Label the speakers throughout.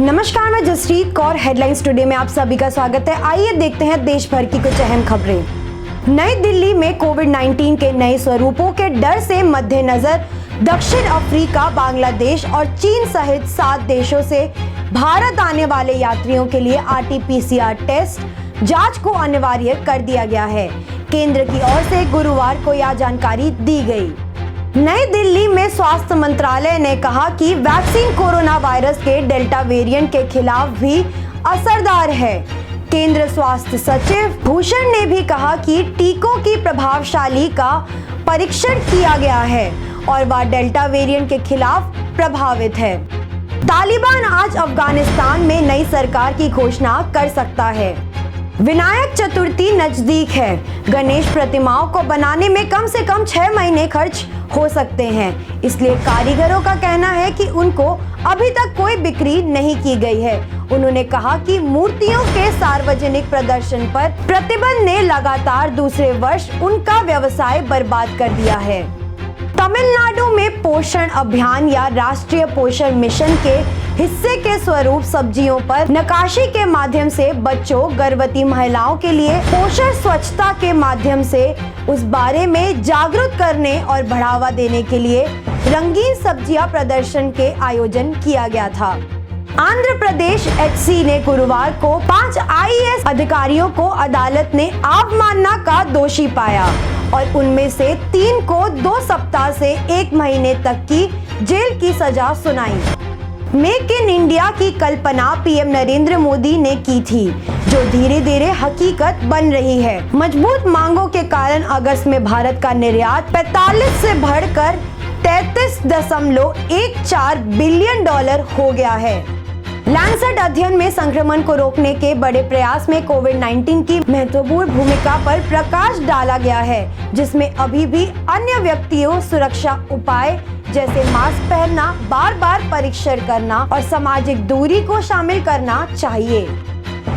Speaker 1: नमस्कार, मैं Jasprit Kaur. Headlines today में आप सभी का स्वागत है। आइए देखते हैं देश भर की कुछ अहम खबरें। नई दिल्ली में कोविड-19 के नए स्वरूपों के डर से मद्देनजर दक्षिण अफ्रीका, बांग्लादेश और चीन सहित 7 देशों से भारत आने वाले यात्रियों के लिए RT-PCR टेस्ट जांच को अनिवार्य कर दिया गया है। केंद्र की ओर से गुरुवार को यह जानकारी दी गई। नई दिल्ली में स्वास्थ्य मंत्रालय ने कहा कि वैक्सीन कोरोना वायरस के डेल्टा वेरिएंट के खिलाफ भी असरदार है। केंद्र स्वास्थ्य सचिव भूषण ने भी कहा कि टीकों की प्रभावशाली का परीक्षण किया गया है और वह डेल्टा वेरिएंट के खिलाफ प्रभावित है। तालिबान आज अफगानिस्तान में नई सरकार की घोषणा कर सकता है। विनायक चतुर्थी नजदीक है। गणेश प्रतिमाओं को बनाने में कम से कम 6 महीने खर्च हो सकते हैं, इसलिए कारीगरों का कहना है कि उनको अभी तक कोई बिक्री नहीं की गई है। उन्होंने कहा कि मूर्तियों के सार्वजनिक प्रदर्शन पर प्रतिबंध ने लगातार दूसरे वर्ष उनका व्यवसाय बर्बाद कर दिया है। तमिलनाडु में पोषण अभियान या राष्ट्रीय पोषण मिशन के हिस्से के स्वरूप सब्जियों पर नक्काशी के माध्यम से बच्चों, गर्भवती महिलाओं के लिए पोषण स्वच्छता के माध्यम से उस बारे में जागरूक करने और बढ़ावा देने के लिए रंगीन सब्जियां प्रदर्शन के आयोजन किया गया था। आंध्र प्रदेश HC ने गुरुवार को 5 IAS अधिकारियों को अदालत ने अवमानना का दोषी पाया और उनमें से 3 को 2 सप्ताह से 1 महीने तक की जेल की सजा सुनाई। मेक इन इंडिया की कल्पना PM नरेंद्र मोदी ने की थी, जो धीरे धीरे हकीकत बन रही है। मजबूत मांगों के कारण अगस्त में भारत का निर्यात 45 से बढ़कर $33.14 बिलियन हो गया है। लैंसेट अध्ययन में संक्रमण को रोकने के बड़े प्रयास में कोविड-19 की महत्वपूर्ण भूमिका पर प्रकाश डाला गया है, जिसमें अभी भी अन्य व्यक्तियों सुरक्षा उपाय जैसे मास्क पहनना, बार बार परीक्षण करना और सामाजिक दूरी को शामिल करना चाहिए।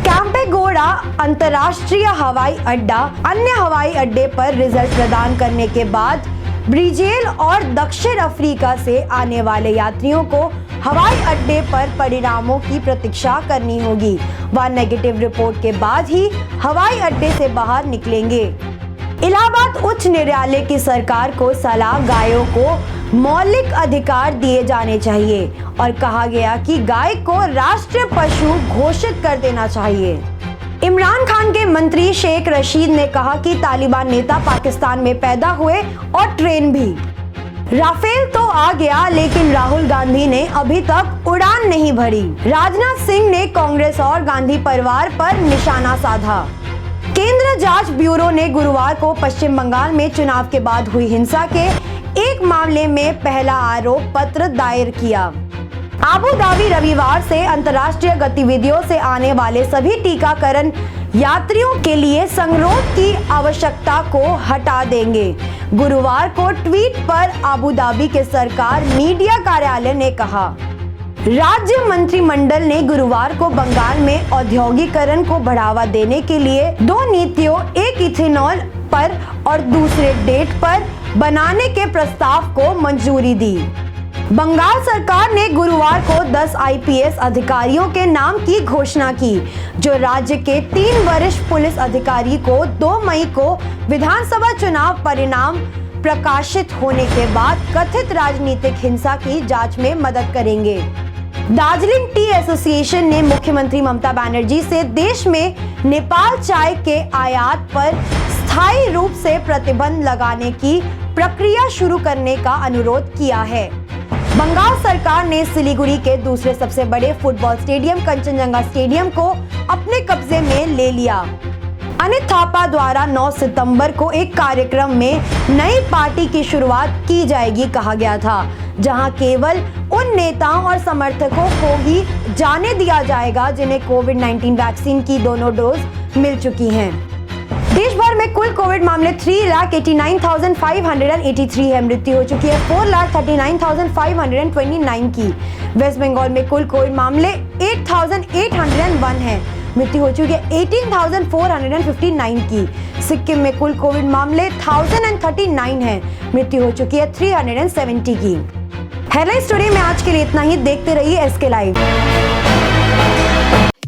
Speaker 1: कैंपेगौड़ा अंतर्राष्ट्रीय हवाई अड्डा अन्य हवाई अड्डे पर रिजल्ट प्रदान करने के बाद ब्राजील और दक्षिण अफ्रीका से आने वाले यात्रियों को हवाई अड्डे पर परिणामों की प्रतीक्षा करनी होगी। वह नेगेटिव रिपोर्ट के बाद ही हवाई अड्डे से बाहर निकलेंगे। इलाहाबाद उच्च न्यायालय की सरकार को सलाह गायों को मौलिक अधिकार दिए जाने चाहिए और कहा गया कि गाय को राष्ट्रीय पशु घोषित कर देना चाहिए। इमरान खान के मंत्री शेख रशीद ने कहा कि तालिबान नेता पाकिस्तान में पैदा हुए और ट्रेन भी। राफेल तो आ गया, लेकिन राहुल गांधी ने अभी तक उड़ान नहीं भरी। राजनाथ सिंह ने कांग्रेस और गांधी परिवार पर निशाना साधा। केंद्रीय जांच ब्यूरो ने गुरुवार को पश्चिम बंगाल में चुनाव के बाद हुई हिंसा के एक मामले में पहला आरोप पत्र दायर किया। अबू धाबी रविवार से अंतर्राष्ट्रीय गतिविधियों से आने वाले सभी टीकाकरण यात्रियों के लिए संगरोध की आवश्यकता को हटा देंगे। गुरुवार को ट्वीट पर अबू धाबी के सरकार मीडिया कार्यालय ने कहा। राज्य मंत्रिमंडल ने गुरुवार को बंगाल में औद्योगिकरण को बढ़ावा देने के लिए 2 नीतियों, एक इथेनॉल पर और दूसरे डेट पर बनाने के प्रस्ताव को मंजूरी दी। बंगाल सरकार ने गुरुवार को 10 IPS अधिकारियों के नाम की घोषणा की, जो राज्य के 3 वरिष्ठ पुलिस अधिकारी को 2 मई को विधानसभा चुनाव परिणाम प्रकाशित होने के बाद कथित राजनीतिक हिंसा की जांच में मदद करेंगे। दार्जिलिंग टी एसोसिएशन ने मुख्यमंत्री ममता बनर्जी से देश में नेपाल चाय के आयात पर स्थायी रूप से प्रतिबंध लगाने की प्रक्रिया शुरू करने का अनुरोध किया है। बंगाल सरकार ने सिलीगुड़ी के दूसरे सबसे बड़े फुटबॉल स्टेडियम कंचनजंगा स्टेडियम को अपने कब्जे में ले लिया। अनित थापा द्वारा 9 सितंबर को एक कार्यक्रम में नई पार्टी की शुरुआत की जाएगी कहा गया था, जहां केवल उन नेताओं और समर्थकों को ही जाने दिया जाएगा जिन्हें कोविड-19 वैक्सीन की दोनों डोज मिल चुकी हैं। देश भर में कुल कोविड मामले 3,89,583 है। मृत्यु हो चुकी है 4,39,529 की। वेस्ट बंगाल में कुल कोविड मामले 8,801 है। मृत्यु हो चुकी है 18,459 की। सिक्किम में कुल कोविड मामले 1039 है। मृत्यु हो चुकी है 370 की। हेडलाइन स्टोरी में आज के लिए इतना ही। देखते रहिए SK लाइव।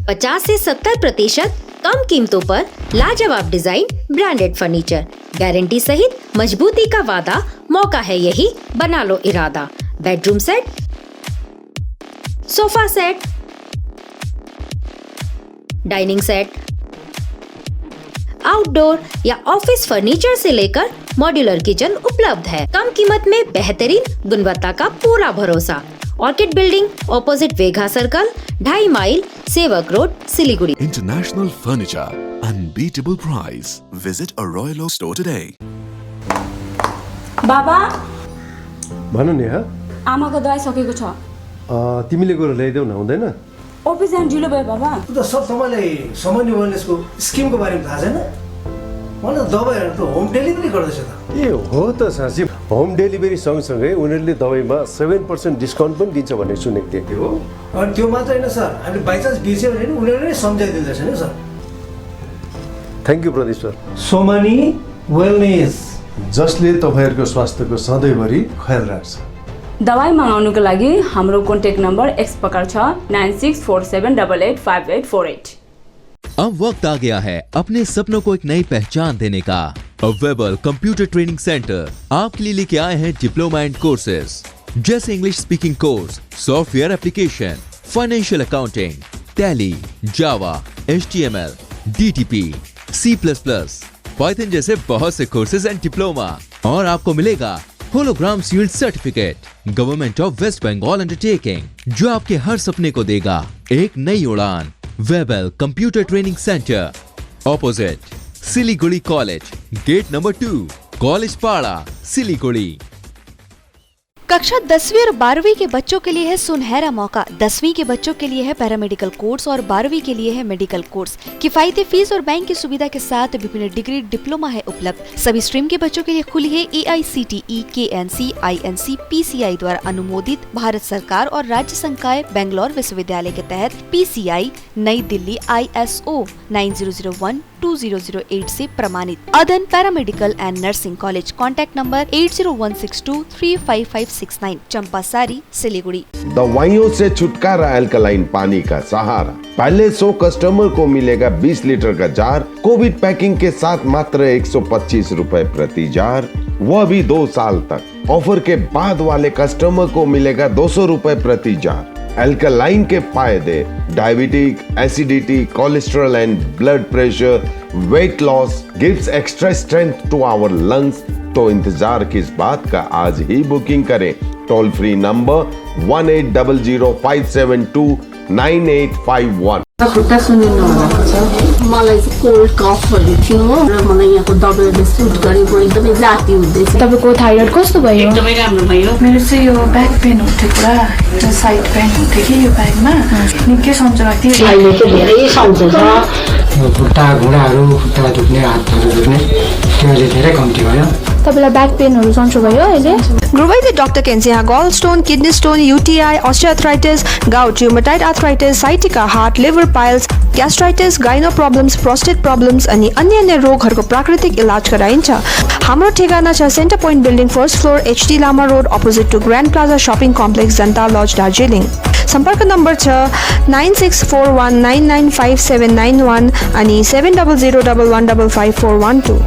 Speaker 2: 50 से 70% कम कीमतों पर लाजवाब डिजाइन, ब्रांडेड फर्नीचर, गारंटी सहित मजबूती का वादा। मौका है यही, बना लो इरादा। Bedroom set, sofa set, dining set, outdoor या ऑफिस फर्नीचर से लेकर मॉड्यूलर किचन उपलब्ध है। कम कीमत में बेहतरीन गुणवत्ता का पूरा भरोसा। Orchid building, opposite Vegha circle, 2.5 mile, Sevoke road, Siliguri.
Speaker 3: International Furniture, unbeatable price. Visit a Royal Oak store today.
Speaker 4: बाबा
Speaker 5: भन नि हा
Speaker 4: आमाको दबाई सकेको छ।
Speaker 5: तिमीले गएर ल्याइदेऊ न, हुँदैन?
Speaker 4: अफिस जान ढिलो भयो बाबा।
Speaker 6: त सब तपाईँलाई सामान्य वेलनेसको स्किमको बारेमा थाहा छैन? मलाई त दबाईहरू त होम डेलिभरी गर्दैछ त।
Speaker 5: ए हो त साँच्ची, होम डेलिभरी सँगसँगै उनीहरूले दबाईमा 7% डिस्काउन्ट पनि दिन्छ भनेर सुनेको थिएँ।
Speaker 6: हो, अनि त्यो मात्र होइन सर, हामीले बाइचान्स बिर्स्यो भने नि उनीहरूले नै सम्झाइदिँदैछ नि sir.
Speaker 5: Thank you Pradeep sir.
Speaker 6: Somani wellness,
Speaker 5: जसले तपाईँहरूको स्वास्थ्यको सधैँभरि ख्याल राख्छ।
Speaker 4: दबाई मगाउनुको लागि हाम्रो कन्ट्याक्ट नम्बर एक्स प्रकार छ 9647885848।
Speaker 7: अब वक्त आ गया है अपने सपनों को एक नई पहचान देने का। वेबल कंप्यूटर ट्रेनिंग सेंटर आपके लिए लेके आए हैं डिप्लोमा एंड कोर्सेज जैसे English speaking course, software application, financial accounting, Tally, Java, HTML, DTP, C++, Python जैसे बहुत से कोर्सेज एंड डिप्लोमा। और आपको मिलेगा hologram sealed certificate government of West Bengal undertaking, जो आपके हर सपने को देगा एक नई उड़ान। वेबल computer training centre, opposite Siliguri college, gate number 2, college Para, Siliguri.
Speaker 8: कक्षा 10वीं और 12वीं के बच्चों के लिए है सुनहरा मौका। 10वीं के बच्चों के लिए है पैरामेडिकल कोर्स और 12वीं के लिए है मेडिकल कोर्स। किफायती फीस और बैंक की सुविधा के साथ विभिन्न डिग्री डिप्लोमा है उपलब्ध। सभी स्ट्रीम के बच्चों के लिए खुली है AICTE, KNC, INC, PCI द्वारा अनुमोदित भारत सरकार और राज्य संकाय बेंगलोर विश्वविद्यालय के तहत PCI नई दिल्ली ISO 9001-2008 से प्रमाणित अदन paramedical and nursing college. Contact number 8016235569, Champasari, Siliguri.
Speaker 9: दवाइयों से छुटकारा, अल्कलाइन पानी का सहारा। पहले 100 कस्टमर को मिलेगा 20 लीटर का जार, कोविड पैकिंग के साथ मात्र 125 रुपए प्रति जार, वह भी 2 साल तक। ऑफर के बाद वाले कस्टमर को मिलेगा 200 रुपए प्रति जार। अल्कलाइन के फायदे: diabetic, acidity, cholesterol and blood pressure, weight loss, gives extra strength to our lungs. तो इंतजार किस बात का, आज ही बुकिंग करें। Toll free number 180057298851।
Speaker 10: खुट्टा सुनिनु भएको छ, मलाई चाहिँ कोल्ड कफहरू थियो र मलाई यहाँको दबाईले सुट गरेको एकदमै जाती हुँदैछ।
Speaker 11: तपाईको थाइरोइड कस्तो भयो?
Speaker 10: एकदमै राम्रो भयो।
Speaker 11: मेरो चाहिँ यो ब्याक पेन हुन्थ्यो, पुरा एउटा साइड पेन हुन्थ्यो कि यो ब्याकमा, निकै सन्चो लाग्थ्यो।
Speaker 10: अहिले चाहिँ धेरै सन्चो छ।
Speaker 6: खुट्टा घुँडाहरू, खुट्टा दुख्ने, हातहरू दुख्ने त्यो धेरै कम्ती भयो।
Speaker 11: तपाईलाई ब्याक पेनहरु सन्चो भयो अहिले?
Speaker 1: गुरुवैद्य डाक्टर केन्सिया gall stone, kidney stone, UTI, osteoarthritis, gout, rheumatoid arthritis, sciatica, heart, liver piles, gastritis, gynae problems, prostate problems अनि अन्य रोगहरूको प्राकृतिक इलाज गराइन्छ। हाम्रो ठेगाना छ centre point building, first floor, HD Lama road, opposite to grand plaza shopping complex, Janata lodge, Darjeeling. सम्पर्क नम्बर छ 9641995791 अनि 7001155412।